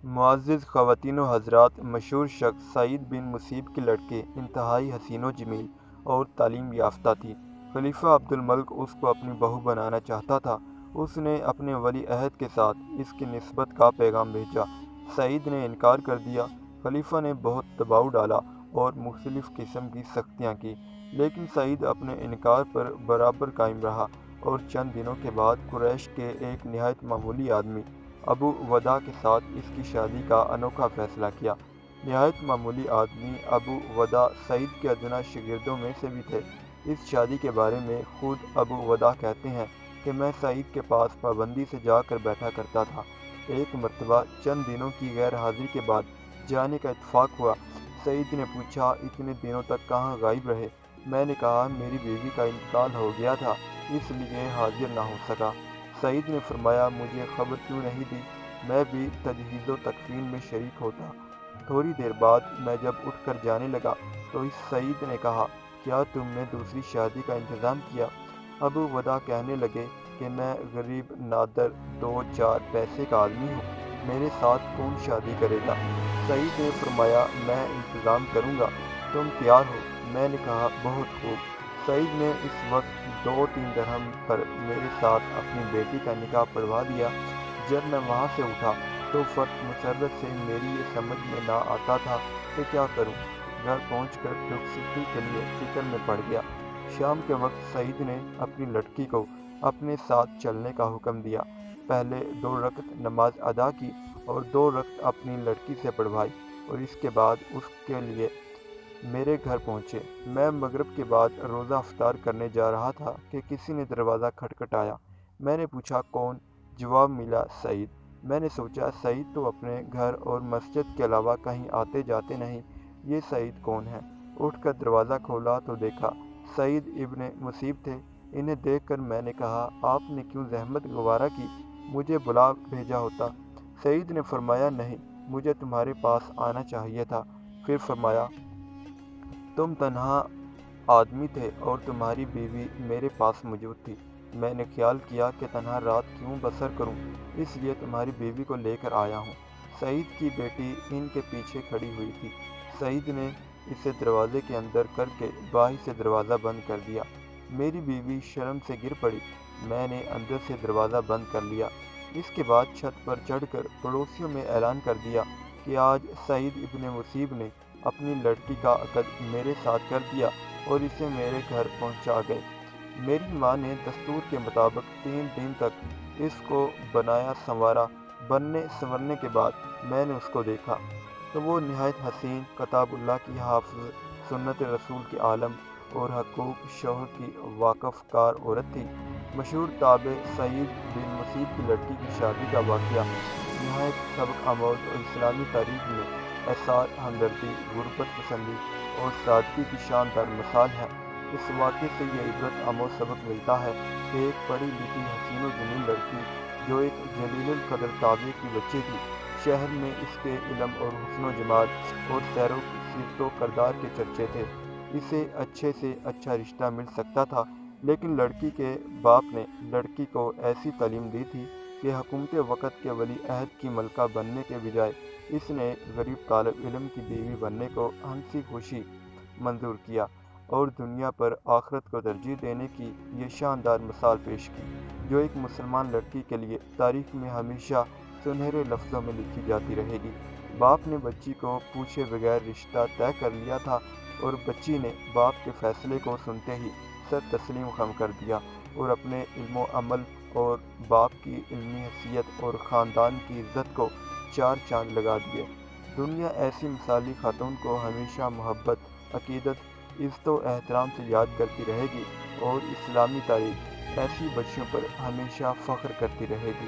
معزز خواتین و حضرات، مشہور شخص سعید بن مسیب کی لڑکی انتہائی حسین و جمیل اور تعلیم یافتہ تھی۔ خلیفہ عبد الملک اس کو اپنی بہو بنانا چاہتا تھا۔ اس نے اپنے ولی عہد کے ساتھ اس کی نسبت کا پیغام بھیجا۔ سعید نے انکار کر دیا۔ خلیفہ نے بہت دباؤ ڈالا اور مختلف قسم کی سختیاں کی، لیکن سعید اپنے انکار پر برابر قائم رہا اور چند دنوں کے بعد قریش کے ایک نہایت معمولی آدمی ابو وداع کے ساتھ اس کی شادی کا انوکھا فیصلہ کیا۔ نہایت معمولی آدمی ابو وداع سعید کے ادنا شاگردوں میں سے بھی تھے۔ اس شادی کے بارے میں خود ابو وداع کہتے ہیں کہ میں سعید کے پاس پابندی سے جا کر بیٹھا کرتا تھا۔ ایک مرتبہ چند دنوں کی غیر حاضری کے بعد جانے کا اتفاق ہوا۔ سعید نے پوچھا، اتنے دنوں تک کہاں غائب رہے؟ میں نے کہا، میری بیوی کا انتقال ہو گیا تھا، اس لیے حاضر نہ ہو سکا۔ سعید نے فرمایا، مجھے خبر کیوں نہیں دی؟ میں بھی تجہیز و تکفین میں شریک ہوتا۔ تھوڑی دیر بعد میں جب اٹھ کر جانے لگا تو سعید نے کہا، کیا تم نے دوسری شادی کا انتظام کیا؟ ابو وداع کہنے لگے کہ میں غریب نادر 2-4 پیسے کا آدمی ہوں، میرے ساتھ کون شادی کرے گا؟ سعید نے فرمایا، میں انتظام کروں گا، تم تیار ہو؟ میں نے کہا، بہت خوب۔ سعید نے اس وقت 2-3 درہم پر میرے ساتھ اپنی بیٹی کا نکاح پڑھوا دیا۔ جب میں وہاں سے اٹھا تو فرط مسرت سے میری یہ سمجھ میں نہ آتا تھا کہ کیا کروں۔ گھر پہنچ کر رخصتی کے لیے فکر میں پڑ گیا۔ شام کے وقت سعید نے اپنی لڑکی کو اپنے ساتھ چلنے کا حکم دیا۔ پہلے 2 رکعت نماز ادا کی اور 2 رکعت اپنی لڑکی سے پڑھوائی اور اس کے بعد اس کے لیے میرے گھر پہنچے۔ میں مغرب کے بعد روزہ افطار کرنے جا رہا تھا کہ کسی نے دروازہ کھٹکھٹایا۔ میں نے پوچھا، کون؟ جواب ملا، سعید۔ میں نے سوچا، سعید تو اپنے گھر اور مسجد کے علاوہ کہیں آتے جاتے نہیں، یہ سعید کون ہے؟ اٹھ کر دروازہ کھولا تو دیکھا سعید ابن مسیب تھے۔ انہیں دیکھ کر میں نے کہا، آپ نے کیوں زحمت گوارا کی؟ مجھے بلا بھیجا ہوتا۔ سعید نے فرمایا، نہیں، مجھے تمہارے پاس آنا چاہیے تھا۔ پھر فرمایا، تم تنہا آدمی تھے اور تمہاری بیوی میرے پاس موجود تھی۔ میں نے خیال کیا کہ تنہا رات کیوں بسر کروں، اس لیے تمہاری بیوی کو لے کر آیا ہوں۔ سعید کی بیٹی ان کے پیچھے کھڑی ہوئی تھی۔ سعید نے اسے دروازے کے اندر کر کے باہر سے دروازہ بند کر دیا۔ میری بیوی شرم سے گر پڑی۔ میں نے اندر سے دروازہ بند کر لیا۔ اس کے بعد چھت پر چڑھ کر پڑوسیوں میں اعلان کر دیا کہ آج سعید ابن مسیب نے اپنی لڑکی کا عقد میرے ساتھ کر دیا اور اسے میرے گھر پہنچا گئے۔ میری ماں نے دستور کے مطابق 3 دن تک اس کو بنایا سنوارا۔ بننے سنورنے کے بعد میں نے اس کو دیکھا تو وہ نہایت حسین، کتاب اللہ کی حافظ، سنت رسول کی عالم اور حقوق شوہر کی واقف کار عورت تھی۔ مشہور تابع سعید بن مسیب کی لڑکی کی شادی کا واقعہ نہایت سبق آموز اور اسلامی تاریخ میں ایثار، ہمدردی، غربت پسندی اور سادگی کی شاندار مثال ہے۔ اس واقعے سے یہ عبرت آموز سبق ملتا ہے کہ ایک پڑھی لکھی حسین و جمیل لڑکی جو ایک جلیل القدر تابع کی بچی تھی، شہر میں اس کے علم اور حسن و جمال اور سیرت و کردار کے چرچے تھے۔ اسے اچھے سے اچھا رشتہ مل سکتا تھا، لیکن لڑکی کے باپ نے لڑکی کو ایسی تعلیم دی تھی کہ حکومت وقت کے ولی عہد کی ملکہ بننے کے بجائے اس نے غریب طالب علم کی بیوی بننے کو ہنسی خوشی منظور کیا اور دنیا پر آخرت کو ترجیح دینے کی یہ شاندار مثال پیش کی، جو ایک مسلمان لڑکی کے لیے تاریخ میں ہمیشہ سنہرے لفظوں میں لکھی جاتی رہے گی۔ باپ نے بچی کو پوچھے بغیر رشتہ طے کر لیا تھا اور بچی نے باپ کے فیصلے کو سنتے ہی سر تسلیم خم کر دیا اور اپنے علم و عمل اور باپ کی علمی حیثیت اور خاندان کی عزت کو 4 چاند لگا دیے۔ دنیا ایسی مثالی خاتون کو ہمیشہ محبت، عقیدت، عزت و احترام سے یاد کرتی رہے گی اور اسلامی تاریخ ایسی بچیوں پر ہمیشہ فخر کرتی رہے گی۔